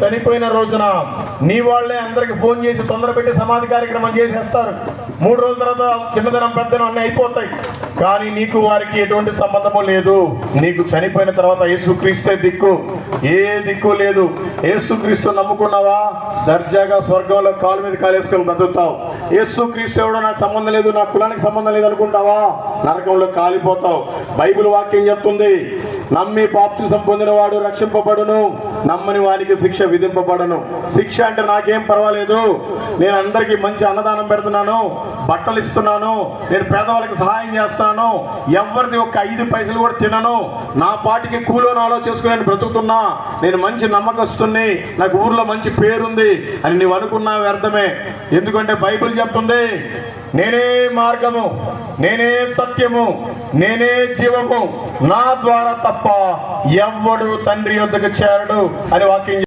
చనిపోయిన రోజున నీ వాళ్ళే అందరికి ఫోన్ చేసి తొందర పెట్టి సమాధి కార్యక్రమం చేసేస్తారు. 3 రోజుల తర్వాత చిన్నదనం పెద్దనం అన్నీ అయిపోతాయి. కానీ నీకు వారికి ఎటువంటి సంబంధము లేదు. నీకు చనిపోయిన తర్వాత యేసుక్రీస్తే దిక్కు, ఏ దిక్కు లేదు. యేసుక్రీస్తు నమ్ముకున్నావా, దర్జాగా స్వర్గంలో కాలు మీద కాలేసుకొని బ్రతుకుతావు. యేసుక్రీస్తు ఎవడో నాకు సంబంధం లేదు, నా కులానికి సంబంధం లేదు అనుకుంటావా, నరకంలో కాలిపోతావు. బైబిల్ వాక్యం చెప్తుంది, నమ్మి బాప్తిసం పొందిన వాడు రక్షింపబడును, నమ్మని వానికి శిక్ష విధింపబడను. శిక్ష అంటే నాకేం పర్వాలేదు, నేను అందరికీ మంచి అన్నదానం పెడుతున్నాను, బట్టలు ఇస్తున్నాను, నేను పేదవాళ్ళకి సహాయం చేస్తున్నాను, ఎవరిది ఒక్క 5 పైసలు కూడా తినను, నా పాటికి కూలోని ఆలోచించుకుని నేను బ్రతుకుతున్నా, నేను మంచి నమ్మకస్తుని, నాకు ఊర్లో మంచి పేరుంది అని నీవు అనుకున్నా వ్యర్థమే. ఎందుకంటే బైబిల్ చెప్తుంది, నేనే మార్గము, నేనే సత్యము, నేనే జీవము, నా ద్వారా తప్ప ఎవ్వడు తండ్రి యొద్దకు చేరడు అని వాక్యం.